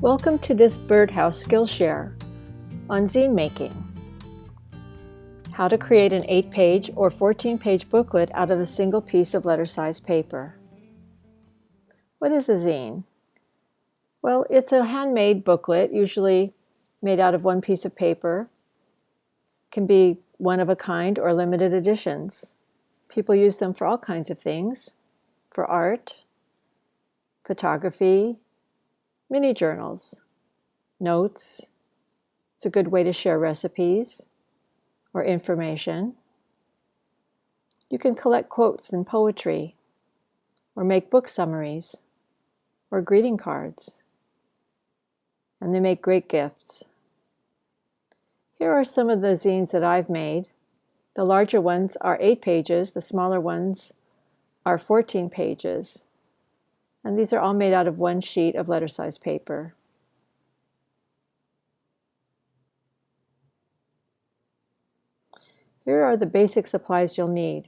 Welcome to this BirdHouse Skillshare on zine making. How to create an 8-page or 14-page booklet out of a single piece of letter-sized paper. What is a zine? Well, it's a handmade booklet, usually made out of one piece of paper. It can be one of a kind or limited editions. People use them for all kinds of things, for art, photography, mini journals, notes. It's a good way to share recipes or information. You can collect quotes and poetry, or make book summaries, or greeting cards. And they make great gifts. Here are some of the zines that I've made. The larger ones are 8 pages, the smaller ones are 14 pages. And these are all made out of one sheet of letter-sized paper. Here are the basic supplies you'll need.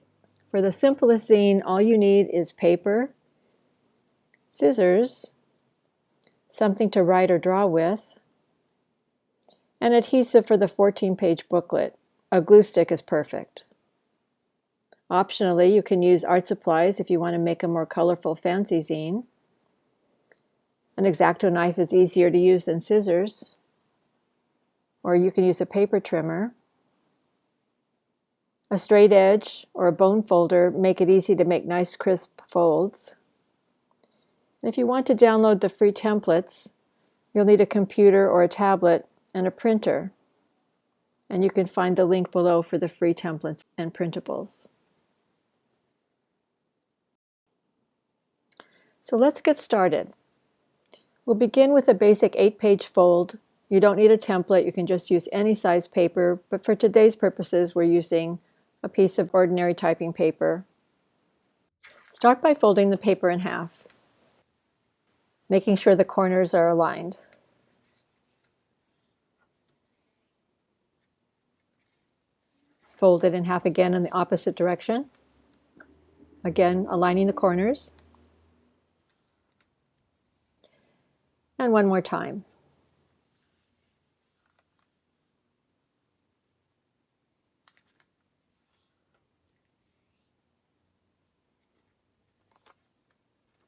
For the simplest zine, all you need is paper, scissors, something to write or draw with, and adhesive for the 14-page booklet. A glue stick is perfect. Optionally, you can use art supplies if you want to make a more colorful, fancy zine. An X-Acto knife is easier to use than scissors, or you can use a paper trimmer. A straight edge or a bone folder make it easy to make nice crisp folds. And if you want to download the free templates, you'll need a computer or a tablet and a printer. And you can find the link below for the free templates and printables. So let's get started. We'll begin with a basic 8-page fold. You don't need a template, you can just use any size paper, but for today's purposes we're using a piece of ordinary typing paper. Start by folding the paper in half, making sure the corners are aligned. Fold it in half again in the opposite direction. Again, aligning the corners. And one more time.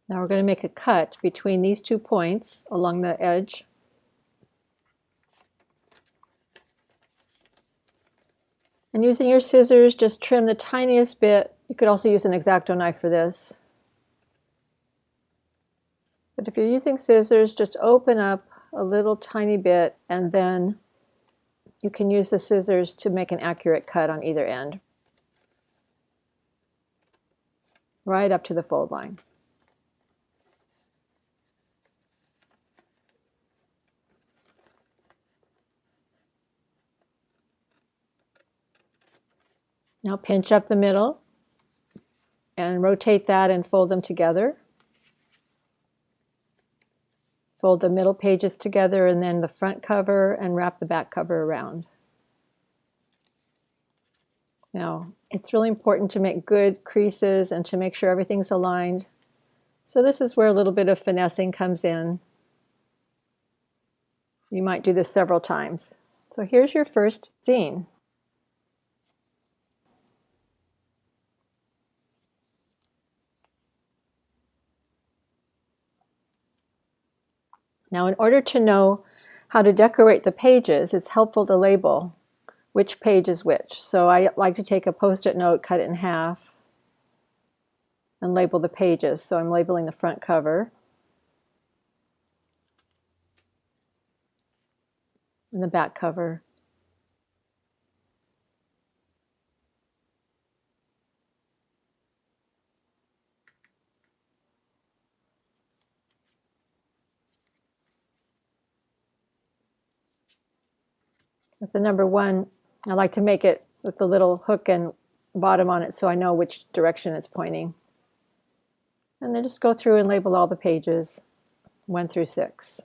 Now we're going to make a cut between these 2 points along the edge. And using your scissors, just trim the tiniest bit. You could also use an X-Acto knife for this. But if you're using scissors, just open up a little tiny bit, and then you can use the scissors to make an accurate cut on either end. Right up to the fold line. Now pinch up the middle and rotate that and fold them together. Fold the middle pages together and then the front cover and wrap the back cover around. Now, it's really important to make good creases and to make sure everything's aligned. So this is where a little bit of finessing comes in. You might do this several times. So here's your first zine. Now, in order to know how to decorate the pages, it's helpful to label which page is which. So I like to take a Post-it note, cut it in half, and label the pages. So I'm labeling the front cover and the back cover. With the number 1, I like to make it with the little hook and bottom on it so I know which direction it's pointing. And then just go through and label all the pages, 1 through 6.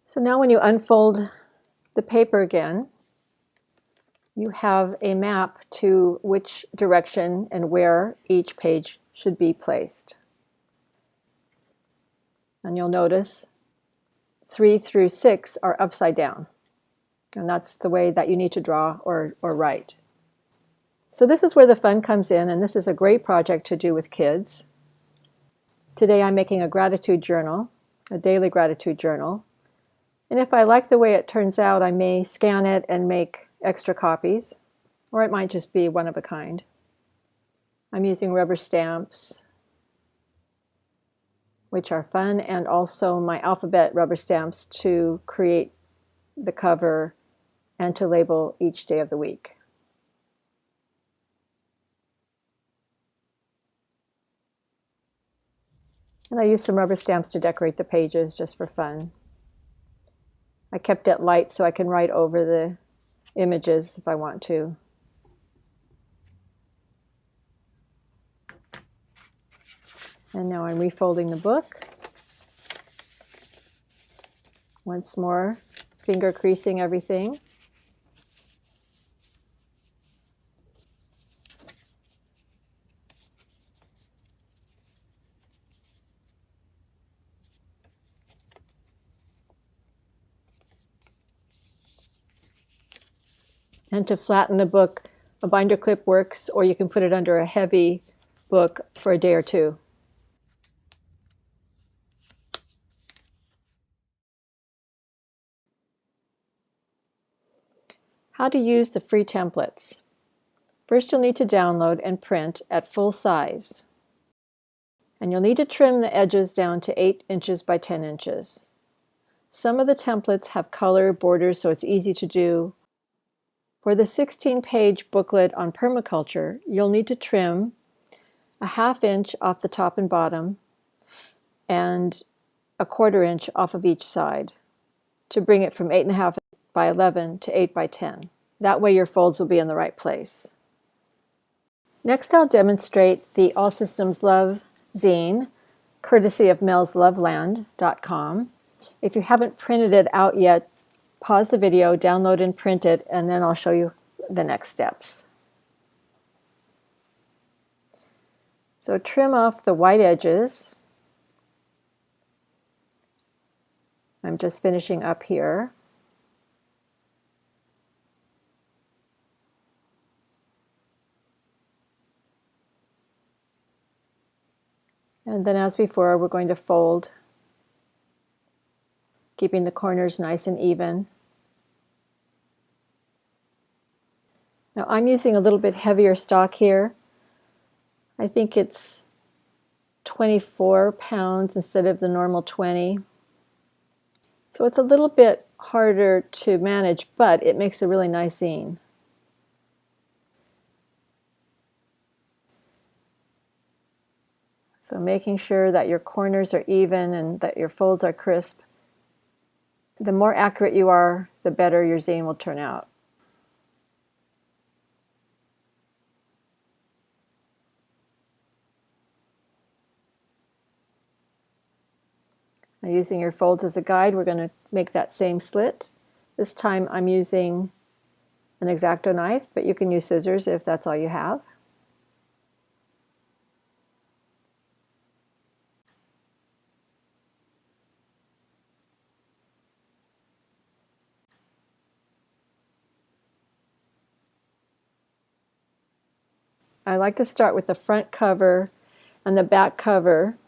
So now when you unfold the paper again, you have a map to which direction and where each page should be placed. And you'll notice 3 through 6 are upside down. And that's the way that you need to draw or write. So this is where the fun comes in, and this is a great project to do with kids. Today I'm making a gratitude journal, a daily gratitude journal. And if I like the way it turns out, I may scan it and make extra copies, or it might just be one of a kind. I'm using rubber stamps, which are fun, and also my alphabet rubber stamps to create the cover and to label each day of the week. And I used some rubber stamps to decorate the pages just for fun. I kept it light so I can write over the images if I want to. And now I'm refolding the book. Once more, finger creasing everything. And to flatten the book, a binder clip works, or you can put it under a heavy book for a day or two. How to use the free templates. First, you'll need to download and print at full size. And you'll need to trim the edges down to 8 inches by 10 inches. Some of the templates have color borders, so it's easy to do. For the 16-page booklet on permaculture, you'll need to trim a 1/2 inch off the top and bottom and a 1/4 inch off of each side to bring it from 8.5 by 11 to 8 by 10. That way your folds will be in the right place. Next, I'll demonstrate the All Systems Love zine, courtesy of melsloveland.com. If you haven't printed it out yet, pause the video, download and print it, and then I'll show you the next steps. So trim off the white edges. I'm just finishing up here. And then as before, we're going to fold, keeping the corners nice and even. Now I'm using a little bit heavier stock here. I think it's 24 pounds instead of the normal 20. So it's a little bit harder to manage, but it makes a really nice zine. So making sure that your corners are even and that your folds are crisp. The more accurate you are, the better your zine will turn out. Now, using your folds as a guide, we're going to make that same slit. This time I'm using an X-Acto knife, but you can use scissors if that's all you have. I like to start with the front cover and the back cover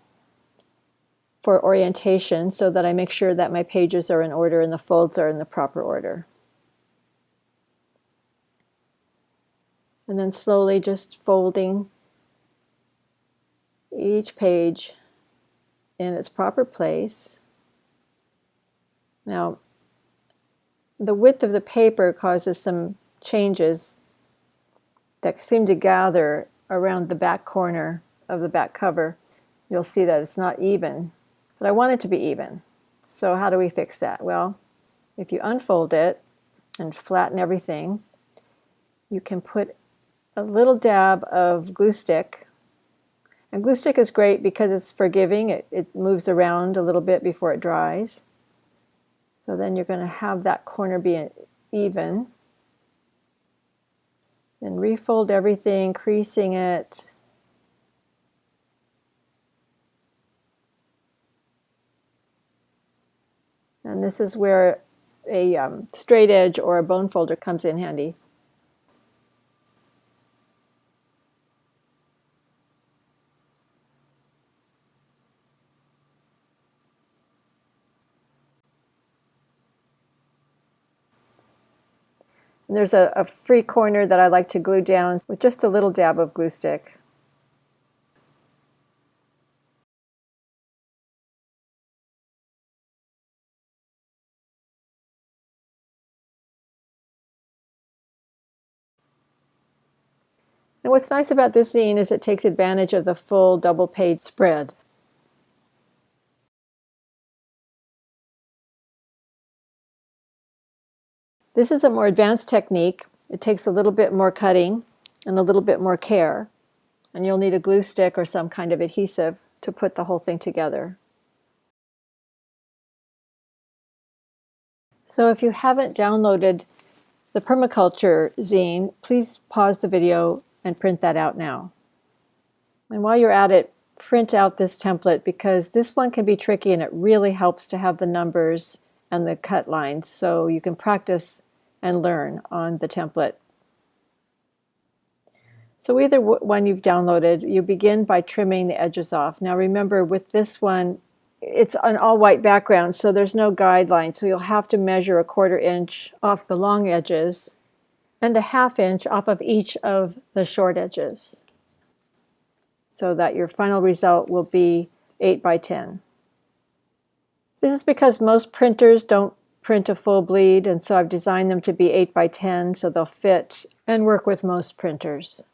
for orientation so that I make sure that my pages are in order and the folds are in the proper order. And then slowly just folding each page in its proper place. Now, the width of the paper causes some changes that seem to gather around the back corner of the back cover. You'll see that it's not even, but I want it to be even. So how do we fix that? Well, if you unfold it and flatten everything, you can put a little dab of glue stick. And glue stick is great because it's forgiving. It moves around a little bit before it dries. So then you're going to have that corner be even. And refold everything, creasing it. And this is where a straight edge or a bone folder comes in handy. And there's a free corner that I like to glue down with just a little dab of glue stick. And what's nice about this zine is it takes advantage of the full double-page spread. This is a more advanced technique. It takes a little bit more cutting and a little bit more care. And you'll need a glue stick or some kind of adhesive to put the whole thing together. So if you haven't downloaded the permaculture zine, please pause the video and print that out now. And while you're at it, print out this template because this one can be tricky and it really helps to have the numbers and the cut lines so you can practice and learn on the template. So either one you've downloaded, you begin by trimming the edges off. Now remember, with this one, it's an all-white background, so there's no guideline, so you'll have to measure a 1/4 inch off the long edges and a 1/2 inch off of each of the short edges, so that your final result will be 8 by 10. This is because most printers don't print a full bleed, and so I've designed them to be 8 by 10 so they'll fit and work with most printers.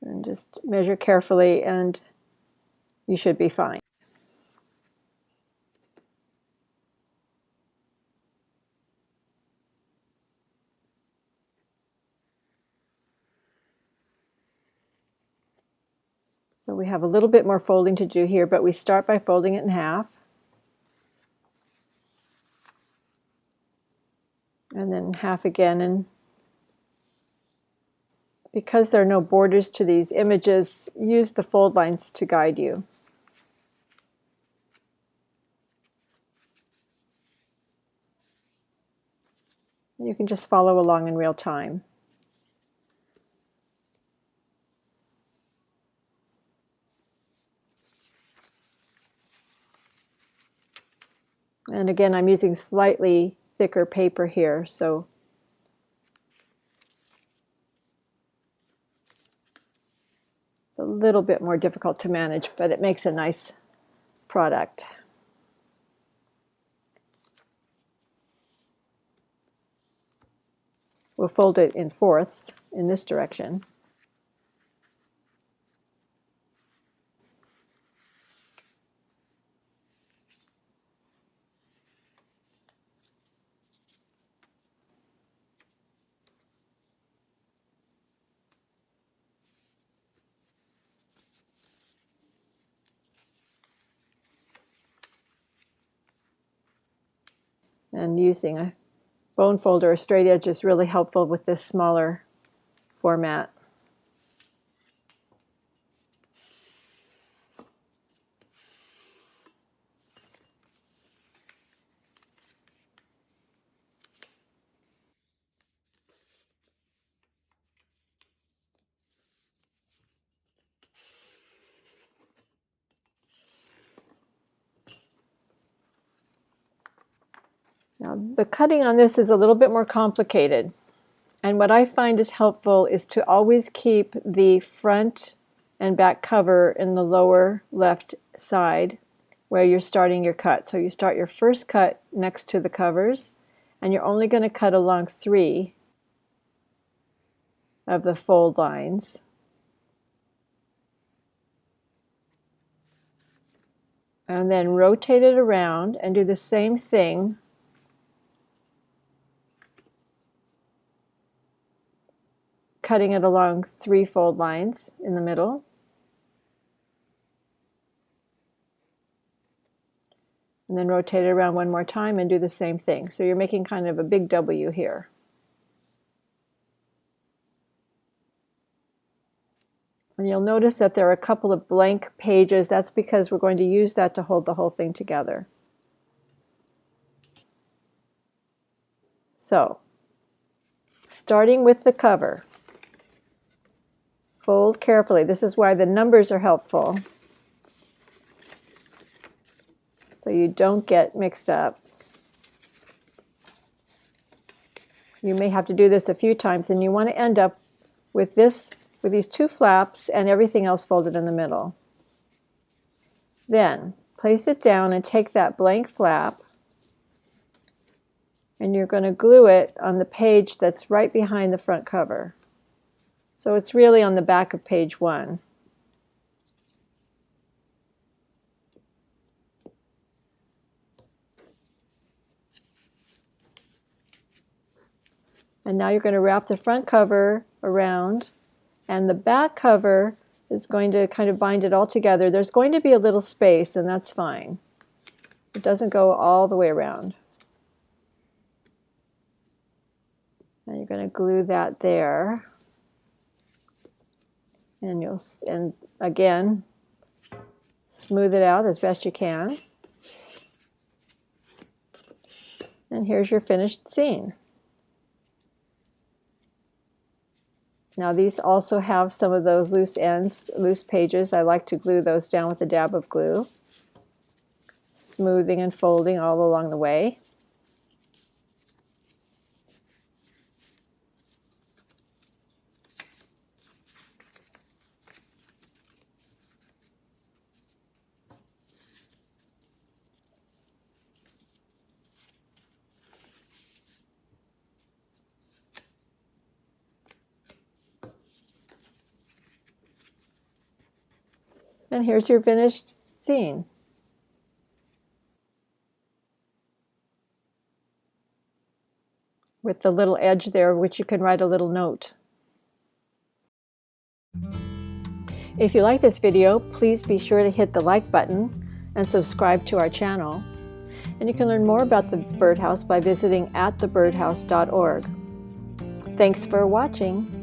And just measure carefully and you should be fine. So we have a little bit more folding to do here, but we start by folding it in half. And then half again. And because there are no borders to these images, use the fold lines to guide you. You can just follow along in real time. And again, I'm using slightly thicker paper here, so it's a little bit more difficult to manage, but it makes a nice product. We'll fold it in 4ths in this direction. And using a bone folder or straight edge is really helpful with this smaller format. Now, the cutting on this is a little bit more complicated. And what I find is helpful is to always keep the front and back cover in the lower left side where you're starting your cut. So you start your first cut next to the covers, and you're only going to cut along 3 of the fold lines. And then rotate it around and do the same thing cutting it along 3 fold lines in the middle. And then rotate it around one more time and do the same thing. So you're making kind of a big W here. And you'll notice that there are a couple of blank pages. That's because we're going to use that to hold the whole thing together. So, starting with the cover, fold carefully. This is why the numbers are helpful, so you don't get mixed up. You may have to do this a few times, and you want to end up with this, with these 2 flaps and everything else folded in the middle. Then place it down and take that blank flap, and you're going to glue it on the page that's right behind the front cover. So it's really on the back of page 1. And now you're going to wrap the front cover around, and the back cover is going to kind of bind it all together. There's going to be a little space, and that's fine. It doesn't go all the way around. And you're going to glue that there. And again, smooth it out as best you can. And here's your finished zine. Now these also have some of those loose ends, loose pages. I like to glue those down with a dab of glue, smoothing and folding all along the way. And here's your finished zine. With the little edge there, which you can write a little note. If you like this video, please be sure to hit the like button and subscribe to our channel. And you can learn more about the BirdHouse by visiting @thebirdhouse.org. Thanks for watching.